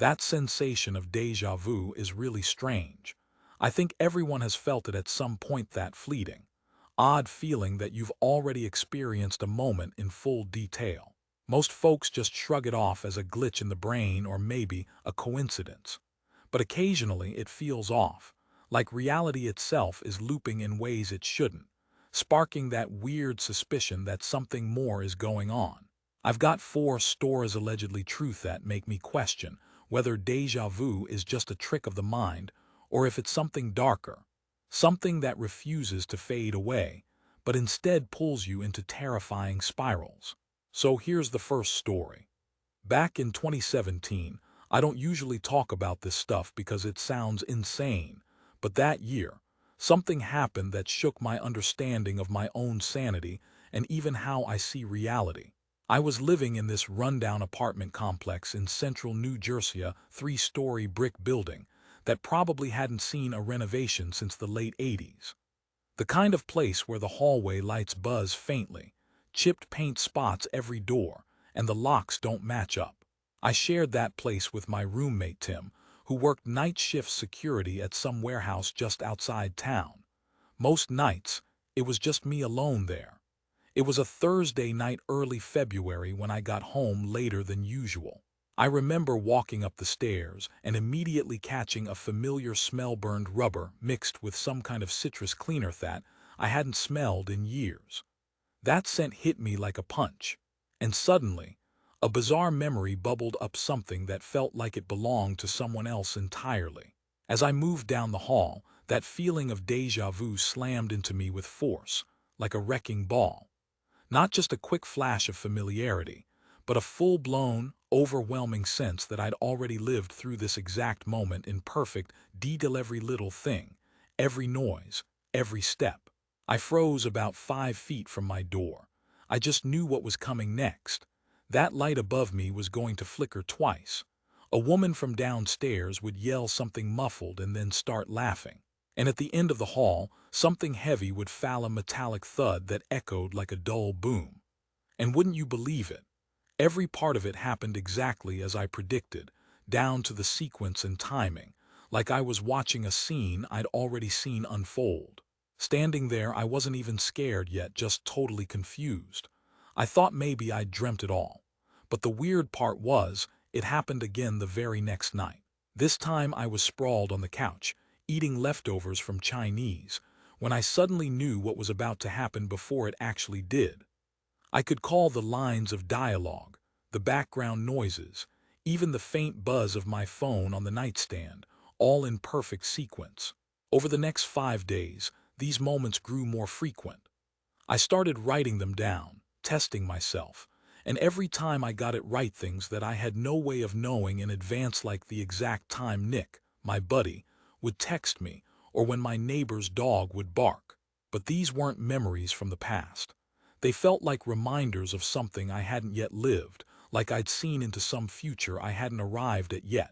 That sensation of déjà vu is really strange. I think everyone has felt it at some point, that fleeting, odd feeling that you've already experienced a moment in full detail. Most folks just shrug it off as a glitch in the brain or maybe a coincidence. But occasionally it feels off, like reality itself is looping in ways it shouldn't, sparking that weird suspicion that something more is going on. I've got four stories allegedly truth that make me question whether déjà vu is just a trick of the mind or if it's something darker, something that refuses to fade away, but instead pulls you into terrifying spirals. So here's the first story. Back in 2017, I don't usually talk about this stuff because it sounds insane, but that year, something happened that shook my understanding of my own sanity and even how I see reality. I was living in this rundown apartment complex in central New Jersey, a three-story brick building that probably hadn't seen a renovation since the late 80s. The kind of place where the hallway lights buzz faintly, chipped paint spots every door, and the locks don't match up. I shared that place with my roommate Tim, who worked night shift security at some warehouse just outside town. Most nights, it was just me alone there. It was a Thursday night, early February, when I got home later than usual. I remember walking up the stairs and immediately catching a familiar smell: burned rubber mixed with some kind of citrus cleaner that I hadn't smelled in years. That scent hit me like a punch, and suddenly, a bizarre memory bubbled up, something that felt like it belonged to someone else entirely. As I moved down the hall, that feeling of déjà vu slammed into me with force, like a wrecking ball. Not just a quick flash of familiarity, but a full-blown, overwhelming sense that I'd already lived through this exact moment in perfect detail: every little thing, every noise, every step. I froze about 5 feet from my door. I just knew what was coming next. That light above me was going to flicker twice. A woman from downstairs would yell something muffled and then start laughing. And at the end of the hall, something heavy would fall, a metallic thud that echoed like a dull boom. And wouldn't you believe it? Every part of it happened exactly as I predicted, down to the sequence and timing, like I was watching a scene I'd already seen unfold. Standing there, I wasn't even scared yet, just totally confused. I thought maybe I'd dreamt it all. But the weird part was, it happened again the very next night. This time I was sprawled on the couch, eating leftovers from Chinese, when I suddenly knew what was about to happen before it actually did. I could call the lines of dialogue, the background noises, even the faint buzz of my phone on the nightstand, all in perfect sequence. Over the next 5 days, these moments grew more frequent. I started writing them down, testing myself, and every time I got it right, things that I had no way of knowing in advance, like the exact time Nick, my buddy, would text me, or when my neighbor's dog would bark. But these weren't memories from the past. They felt like reminders of something I hadn't yet lived, like I'd seen into some future I hadn't arrived at yet.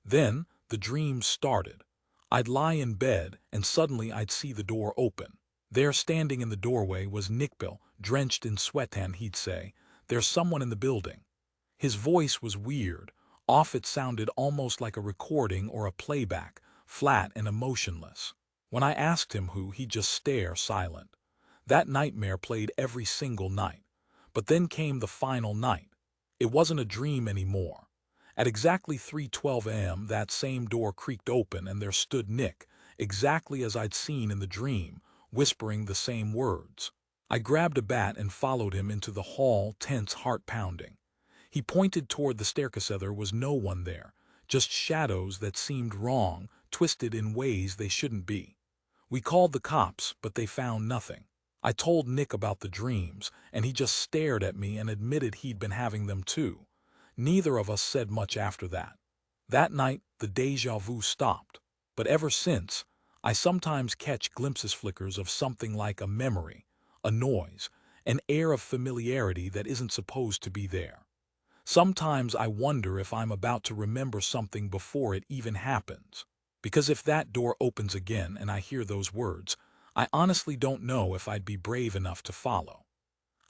Then, the dreams started. I'd lie in bed, and suddenly I'd see the door open. There, standing in the doorway, was Nick Bill, drenched in sweat, and he'd say, "There's someone in the building." His voice was weird, off. It sounded almost like a recording or a playback, flat and emotionless. When I asked him who, he'd just stare, silent. That nightmare played every single night. But then came the final night. It wasn't a dream anymore. At exactly 3:12 a.m., that same door creaked open, and there stood Nick, exactly as I'd seen in the dream, whispering the same words. I grabbed a bat and followed him into the hall, tense, heart pounding. He pointed toward the staircase. There was no one there, just shadows that seemed wrong, twisted in ways they shouldn't be. We called the cops, but they found nothing. I told Nick about the dreams, and he just stared at me and admitted he'd been having them too. Neither of us said much after that. That night, the déjà vu stopped. But ever since, I sometimes catch glimpses, flickers of something like a memory, a noise, an air of familiarity that isn't supposed to be there. Sometimes I wonder if I'm about to remember something before it even happens. Because if that door opens again and I hear those words, I honestly don't know if I'd be brave enough to follow.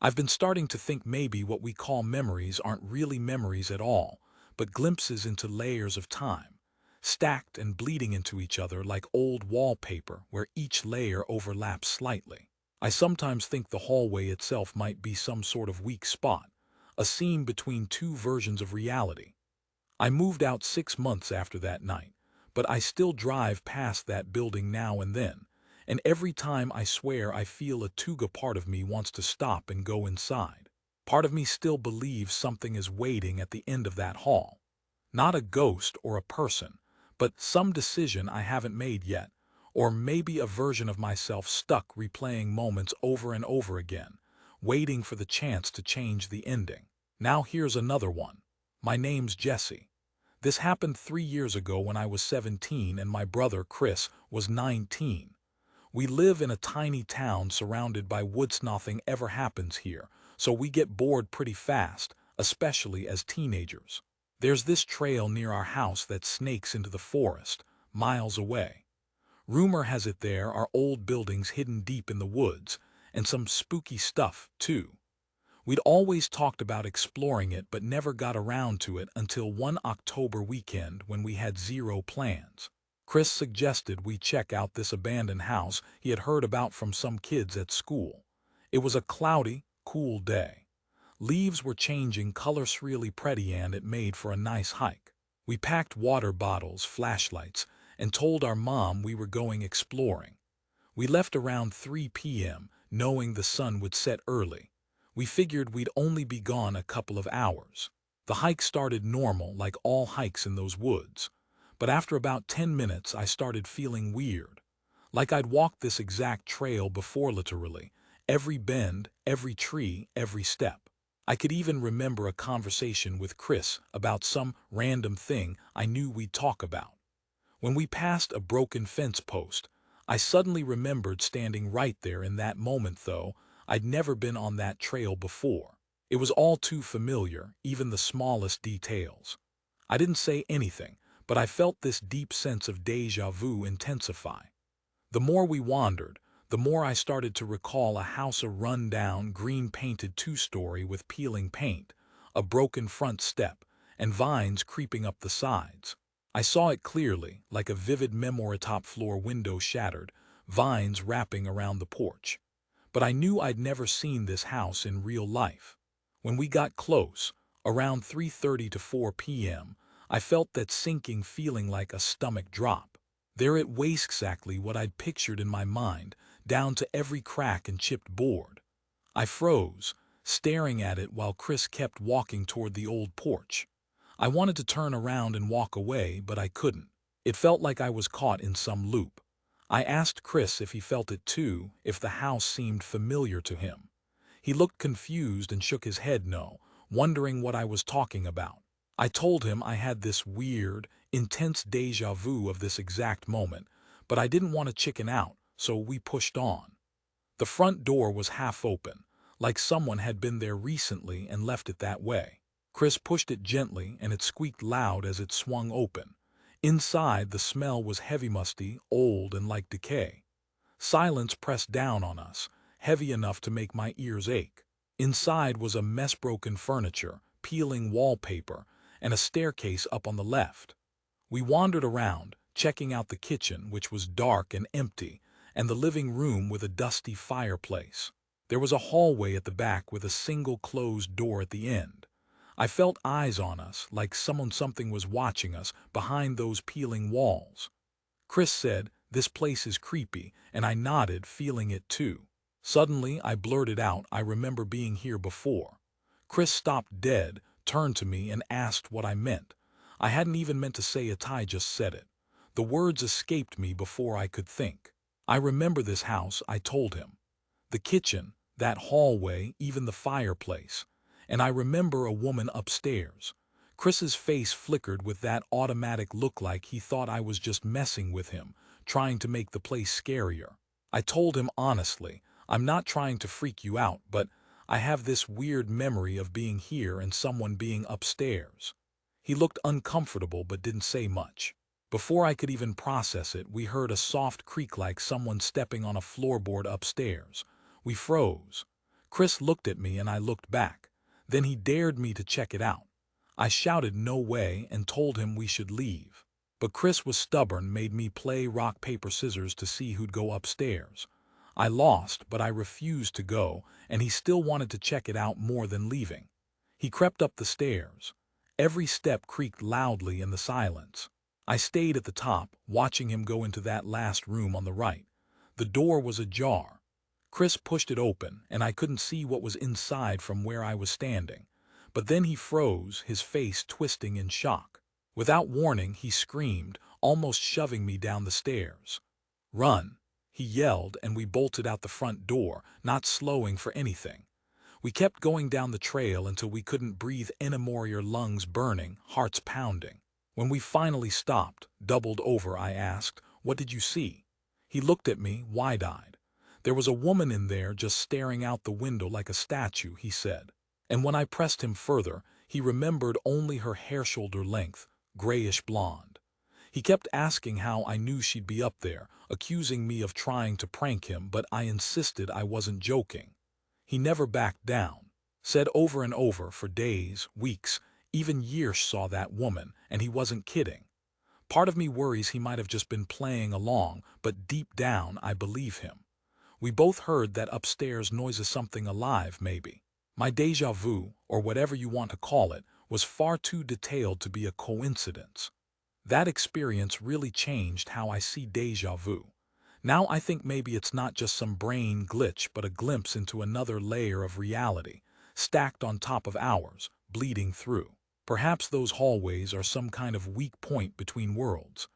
I've been starting to think maybe what we call memories aren't really memories at all, but glimpses into layers of time, stacked and bleeding into each other like old wallpaper where each layer overlaps slightly. I sometimes think the hallway itself might be some sort of weak spot, a seam between two versions of reality. I moved out 6 months after that night, but I still drive past that building now and then, and every time I swear I feel a Tuga part of me wants to stop and go inside. Part of me still believes something is waiting at the end of that hall. Not a ghost or a person, but some decision I haven't made yet, or maybe a version of myself stuck replaying moments over and over again, waiting for the chance to change the ending. Now here's another one. My name's Jesse. This happened 3 years ago when I was 17 and my brother Chris was 19. We live in a tiny town surrounded by woods. Nothing ever happens here, so we get bored pretty fast, especially as teenagers. There's this trail near our house that snakes into the forest, miles away. Rumor has it there are old buildings hidden deep in the woods, and some spooky stuff, too. We'd always talked about exploring it but never got around to it until one October weekend when we had zero plans. Chris suggested we check out this abandoned house he had heard about from some kids at school. It was a cloudy, cool day. Leaves were changing colors really pretty and it made for a nice hike. We packed water bottles, flashlights, and told our mom we were going exploring. We left around 3 p.m., knowing the sun would set early. We figured we'd only be gone a couple of hours. The hike started normal, like all hikes in those woods. But after about 10 minutes, I started feeling weird. Like I'd walked this exact trail before literally. Every bend, every tree, every step. I could even remember a conversation with Chris about some random thing I knew we'd talk about. When we passed a broken fence post, I suddenly remembered standing right there in that moment though. I'd never been on that trail before. It was all too familiar, even the smallest details. I didn't say anything, but I felt this deep sense of déjà vu intensify. The more we wandered, the more I started to recall a house, a run-down, green-painted two-story with peeling paint, a broken front step, and vines creeping up the sides. I saw it clearly, like a vivid memory. Top floor window shattered, vines wrapping around the porch. But I knew I'd never seen this house in real life. When we got close, around 3:30 to 4 p.m., I felt that sinking feeling like a stomach drop. There it was, exactly what I'd pictured in my mind, down to every crack and chipped board. I froze, staring at it while Chris kept walking toward the old porch. I wanted to turn around and walk away, but I couldn't. It felt like I was caught in some loop. I asked Chris if he felt it too, if the house seemed familiar to him. He looked confused and shook his head no, wondering what I was talking about. I told him I had this weird, intense déjà vu of this exact moment, but I didn't want to chicken out, so we pushed on. The front door was half open, like someone had been there recently and left it that way. Chris pushed it gently and it squeaked loud as it swung open. Inside, the smell was heavy, musty, old, and like decay. Silence pressed down on us, heavy enough to make my ears ache. Inside was a mess, broken furniture, peeling wallpaper, and a staircase up on the left. We wandered around, checking out the kitchen, which was dark and empty, and the living room with a dusty fireplace. There was a hallway at the back with a single closed door at the end. I felt eyes on us, like something was watching us behind those peeling walls. Chris said, "This place is creepy," and I nodded, feeling it too. Suddenly, I blurted out, "I remember being here before." Chris stopped dead, turned to me, and asked what I meant. I hadn't even meant to say it, I just said it. The words escaped me before I could think. "I remember this house," I told him. "The kitchen, that hallway, even the fireplace. And I remember a woman upstairs." Chris's face flickered with that automatic look, like he thought I was just messing with him, trying to make the place scarier. I told him honestly, "I'm not trying to freak you out, but I have this weird memory of being here and someone being upstairs." He looked uncomfortable but didn't say much. Before I could even process it, we heard a soft creak like someone stepping on a floorboard upstairs. We froze. Chris looked at me and I looked back. Then he dared me to check it out. I shouted no way and told him we should leave. But Chris was stubborn, made me play rock, paper, scissors to see who'd go upstairs. I lost, but I refused to go, and he still wanted to check it out more than leaving. He crept up the stairs. Every step creaked loudly in the silence. I stayed at the top, watching him go into that last room on the right. The door was ajar. Chris pushed it open, and I couldn't see what was inside from where I was standing. But then he froze, his face twisting in shock. Without warning, he screamed, almost shoving me down the stairs. "Run!" he yelled, and we bolted out the front door, not slowing for anything. We kept going down the trail until we couldn't breathe anymore, your lungs burning, hearts pounding. When we finally stopped, doubled over, I asked, "What did you see?" He looked at me, wide-eyed. "There was a woman in there just staring out the window like a statue," he said. And when I pressed him further, he remembered only her hair shoulder length, grayish blonde. He kept asking how I knew she'd be up there, accusing me of trying to prank him, but I insisted I wasn't joking. He never backed down. Said over and over for days, weeks, even years, saw that woman, and he wasn't kidding. Part of me worries he might have just been playing along, but deep down I believe him. We both heard that upstairs noises, something alive maybe. My déjà vu, or whatever you want to call it, was far too detailed to be a coincidence. That experience really changed how I see déjà vu. Now I think maybe it's not just some brain glitch, but a glimpse into another layer of reality, stacked on top of ours, bleeding through. Perhaps those hallways are some kind of weak point between worlds.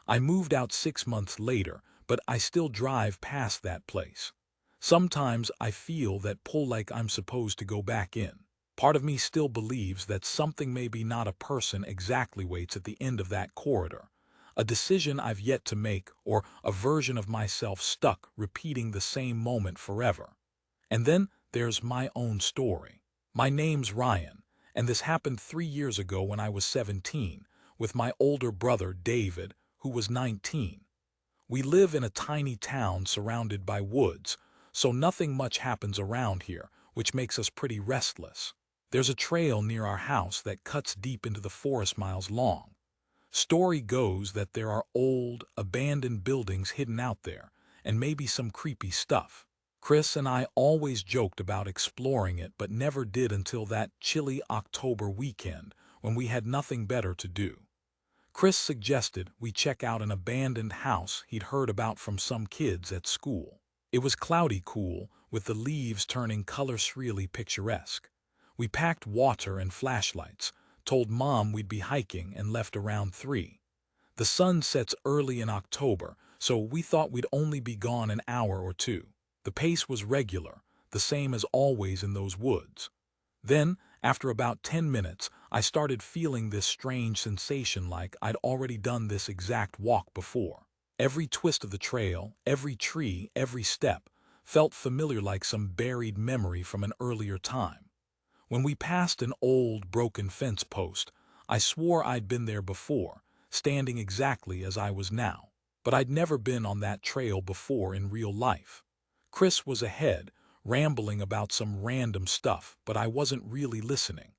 I moved out 6 months later, but I still drive past that place. Sometimes I feel that pull, like I'm supposed to go back in. Part of me still believes that something, maybe not a person exactly, waits at the end of that corridor. A decision I've yet to make, or a version of myself stuck repeating the same moment forever. And then there's my own story. My name's Ryan, and this happened 3 years ago when I was 17, with my older brother David, who was 19. We live in a tiny town surrounded by woods, so nothing much happens around here, which makes us pretty restless. There's a trail near our house that cuts deep into the forest, miles long. Story goes that there are old, abandoned buildings hidden out there, and maybe some creepy stuff. Chris and I always joked about exploring it, but never did until that chilly October weekend when we had nothing better to do. Chris suggested we check out an abandoned house he'd heard about from some kids at school. It was cloudy cool, with the leaves turning colors, really picturesque. We packed water and flashlights, told Mom we'd be hiking, and left around 3. The sun sets early in October, so we thought we'd only be gone an hour or two. The pace was regular, the same as always in those woods. Then, after about 10 minutes, I started feeling this strange sensation, like I'd already done this exact walk before. Every twist of the trail, every tree, every step, felt familiar, like some buried memory from an earlier time. When we passed an old, broken fence post, I swore I'd been there before, standing exactly as I was now. But I'd never been on that trail before in real life. Chris was ahead, rambling about some random stuff, but I wasn't really listening.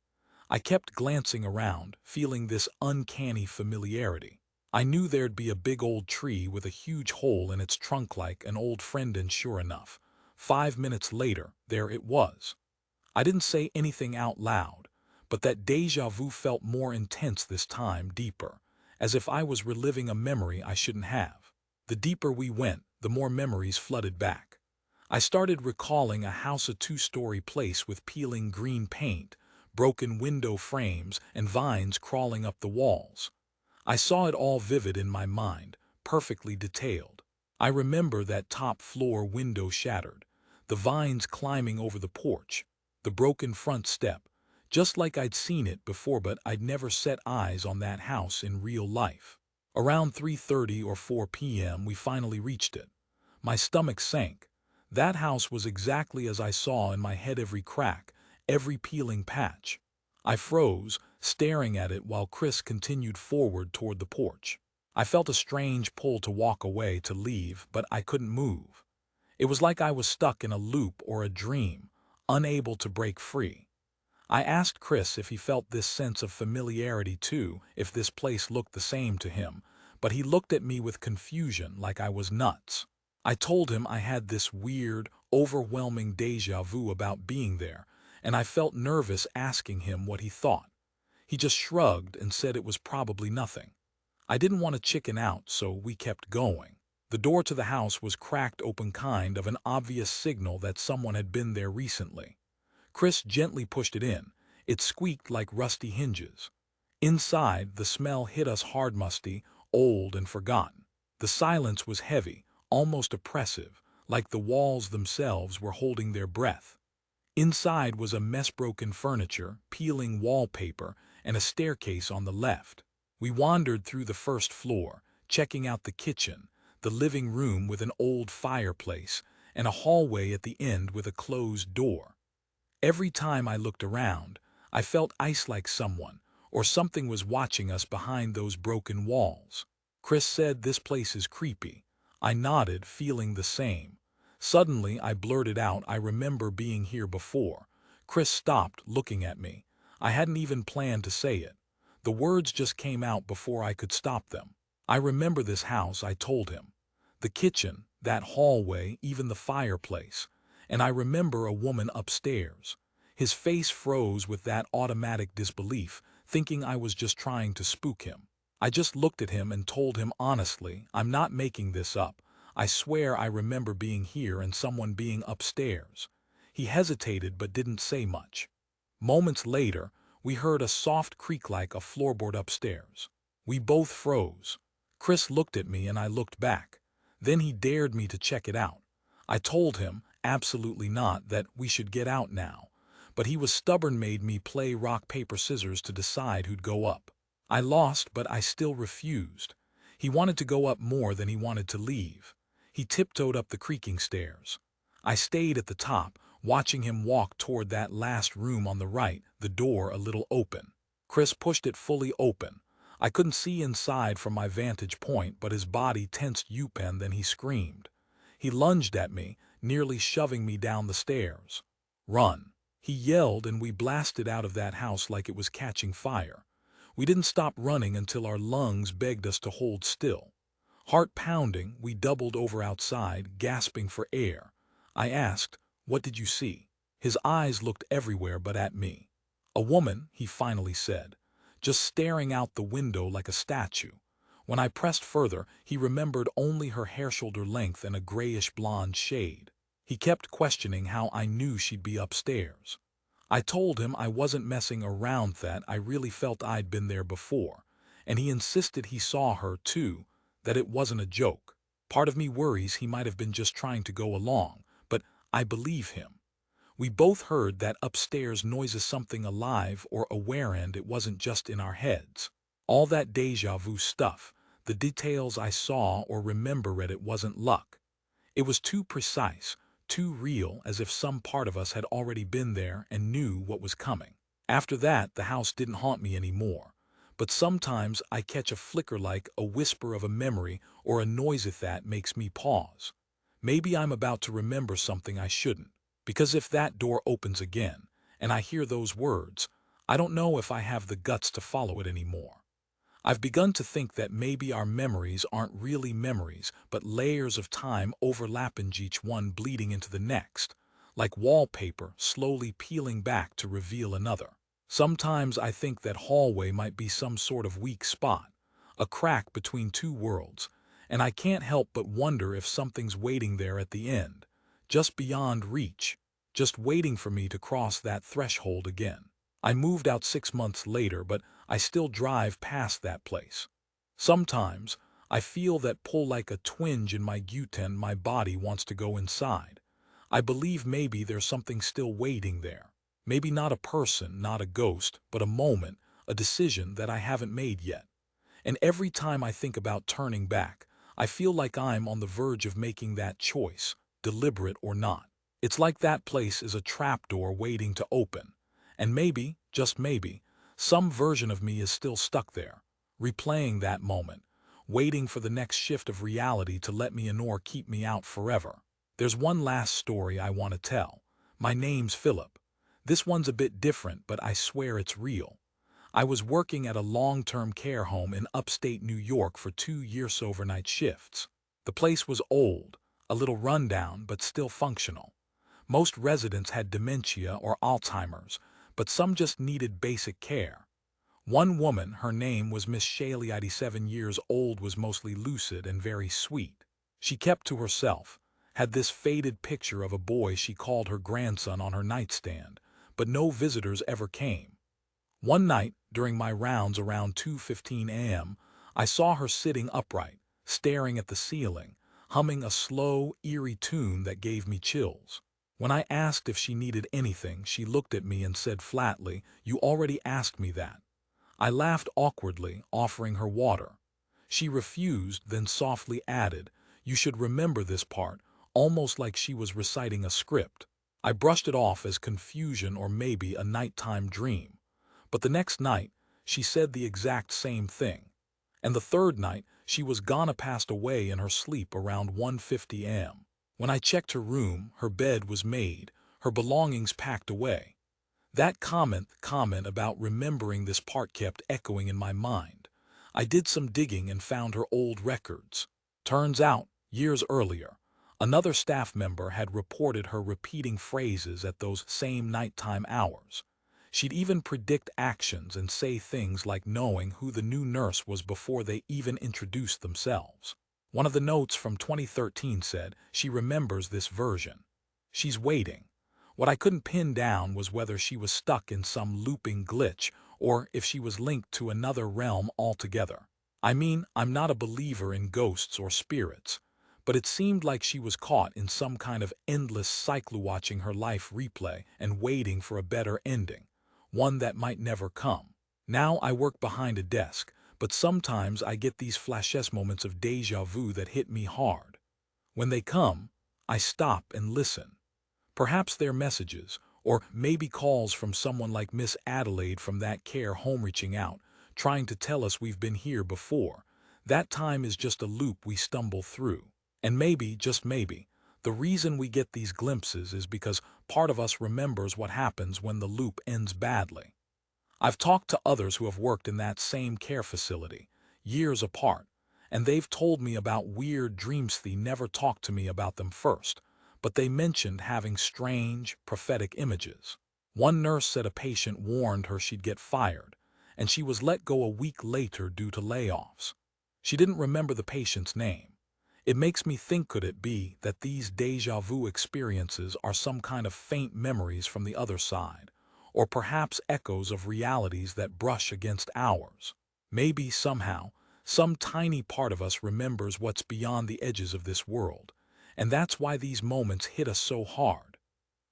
I kept glancing around, feeling this uncanny familiarity. I knew there'd be a big old tree with a huge hole in its trunk, like an old friend, and sure enough, 5 minutes later, there it was. I didn't say anything out loud, but that déjà vu felt more intense this time, deeper, as if I was reliving a memory I shouldn't have. The deeper we went, the more memories flooded back. I started recalling a house, a 2-story place with peeling green paint, broken window frames, and vines crawling up the walls. I saw it all vivid in my mind, perfectly detailed. I remember that top floor window shattered, the vines climbing over the porch, the broken front step, just like I'd seen it before, but I'd never set eyes on that house in real life. Around 3:30 or 4 p.m. we finally reached it. My stomach sank. That house was exactly as I saw in my head, every crack, every peeling patch. I froze, staring at it while Chris continued forward toward the porch. I felt a strange pull to walk away, to leave, but I couldn't move. It was like I was stuck in a loop or a dream, unable to break free. I asked Chris if he felt this sense of familiarity too, if this place looked the same to him, but he looked at me with confusion like I was nuts. I told him I had this weird, overwhelming déjà vu about being there, and I felt nervous asking him what he thought. He just shrugged and said it was probably nothing. I didn't want to chicken out, so we kept going. The door to the house was cracked open, kind of an obvious signal that someone had been there recently. Chris gently pushed it in. It squeaked like rusty hinges. Inside, the smell hit us hard, musty, old and forgotten. The silence was heavy, almost oppressive, like the walls themselves were holding their breath. Inside was a mess, broken furniture, peeling wallpaper, and a staircase on the left. We wandered through the first floor, checking out the kitchen, the living room with an old fireplace, and a hallway at the end with a closed door. Every time I looked around, I felt ice, like someone or something was watching us behind those broken walls. Chris said this place is creepy. I nodded, feeling the same. Suddenly, I blurted out, I remember being here before. Chris stopped, looking at me. I hadn't even planned to say it. The words just came out before I could stop them. I remember this house, I told him. The kitchen, that hallway, even the fireplace. And I remember a woman upstairs. His face froze with that automatic disbelief, thinking I was just trying to spook him. I just looked at him and told him honestly, I'm not making this up. I swear I remember being here and someone being upstairs. He hesitated but didn't say much. Moments later, we heard a soft creak like a floorboard upstairs. We both froze. Chris looked at me and I looked back. Then he dared me to check it out. I told him, absolutely not, that we should get out now. But he was stubborn, made me play rock, paper, scissors to decide who'd go up. I lost, but I still refused. He wanted to go up more than he wanted to leave. He tiptoed up the creaking stairs. I stayed at the top, watching him walk toward that last room on the right, the door a little open. Chris pushed it fully open. I couldn't see inside from my vantage point, but his body tensed up, and then he screamed. He lunged at me, nearly shoving me down the stairs. "Run!" he yelled, and we blasted out of that house like it was catching fire. We didn't stop running until our lungs begged us to hold still. Heart pounding, we doubled over outside, gasping for air. I asked, "What did you see?" His eyes looked everywhere but at me. "A woman," he finally said, "just staring out the window like a statue." When I pressed further, he remembered only her hair, shoulder length, and a grayish blonde shade. He kept questioning how I knew she'd be upstairs. I told him I wasn't messing around, that I really felt I'd been there before, and he insisted he saw her too, that it wasn't a joke. Part of me worries he might have been just trying to go along, but I believe him. We both heard that upstairs noises, something alive or aware, and it wasn't just in our heads. All that déjà vu stuff, the details I saw or remember, it wasn't luck. It was too precise, too real, as if some part of us had already been there and knew what was coming. After that, the house didn't haunt me anymore. But sometimes I catch a flicker, like a whisper of a memory or a noise that makes me pause. Maybe I'm about to remember something I shouldn't. Because if that door opens again, and I hear those words, I don't know if I have the guts to follow it anymore. I've begun to think that maybe our memories aren't really memories, but layers of time overlapping, each one bleeding into the next, like wallpaper slowly peeling back to reveal another. Sometimes I think that hallway might be some sort of weak spot, a crack between two worlds, and I can't help but wonder if something's waiting there at the end, just beyond reach, just waiting for me to cross that threshold again. I moved out 6 months later, but I still drive past that place. Sometimes I feel that pull, like a twinge in my gut, and my body wants to go inside. I believe maybe there's something still waiting there. Maybe not a person, not a ghost, but a moment, a decision that I haven't made yet. And every time I think about turning back, I feel like I'm on the verge of making that choice, deliberate or not. It's like that place is a trapdoor waiting to open. And maybe, just maybe, some version of me is still stuck there, replaying that moment, waiting for the next shift of reality to let me in or keep me out forever. There's one last story I want to tell. My name's Philip. This one's a bit different, but I swear it's real. I was working at a long-term care home in upstate New York for 2 years overnight shifts. The place was old, a little rundown, but still functional. Most residents had dementia or Alzheimer's, but some just needed basic care. One woman, her name was Miss Shaley, 87 years old, was mostly lucid and very sweet. She kept to herself, had this faded picture of a boy she called her grandson on her nightstand, but no visitors ever came. One night, during my rounds around 2:15 a.m., I saw her sitting upright, staring at the ceiling, humming a slow, eerie tune that gave me chills. When I asked if she needed anything, she looked at me and said flatly, "You already asked me that." I laughed awkwardly, offering her water. She refused, then softly added, "You should remember this part," almost like she was reciting a script. I brushed it off as confusion or maybe a nighttime dream. But the next night, she said the exact same thing. And the third night, she was gonna passed away in her sleep around 1:50 a.m. When I checked her room, her bed was made, her belongings packed away. That comment about remembering this part kept echoing in my mind. I did some digging and found her old records. Turns out, years earlier, another staff member had reported her repeating phrases at those same nighttime hours. She'd even predict actions and say things like knowing who the new nurse was before they even introduced themselves. One of the notes from 2013 said she remembers this version. She's waiting. What I couldn't pin down was whether she was stuck in some looping glitch or if she was linked to another realm altogether. I mean, I'm not a believer in ghosts or spirits, but it seemed like she was caught in some kind of endless cycle, watching her life replay and waiting for a better ending, one that might never come. Now I work behind a desk, but sometimes I get these flashes, moments of déjà vu that hit me hard. When they come, I stop and listen. Perhaps they're messages, or maybe calls from someone like Miss Adelaide from that care home reaching out, trying to tell us we've been here before. That time is just a loop we stumble through. And maybe, just maybe, the reason we get these glimpses is because part of us remembers what happens when the loop ends badly. I've talked to others who have worked in that same care facility, years apart, and they've told me about weird dreams. They never talked to me about them first, but they mentioned having strange, prophetic images. One nurse said a patient warned her she'd get fired, and she was let go a week later due to layoffs. She didn't remember the patient's name. It makes me think, could it be that these déjà vu experiences are some kind of faint memories from the other side, or perhaps echoes of realities that brush against ours? Maybe somehow, some tiny part of us remembers what's beyond the edges of this world, and that's why these moments hit us so hard.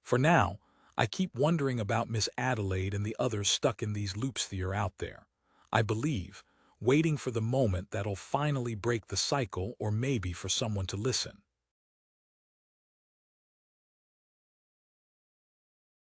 For now, I keep wondering about Miss Adelaide and the others stuck in these loops that are out there. I believe, waiting for the moment that'll finally break the cycle, or maybe for someone to listen.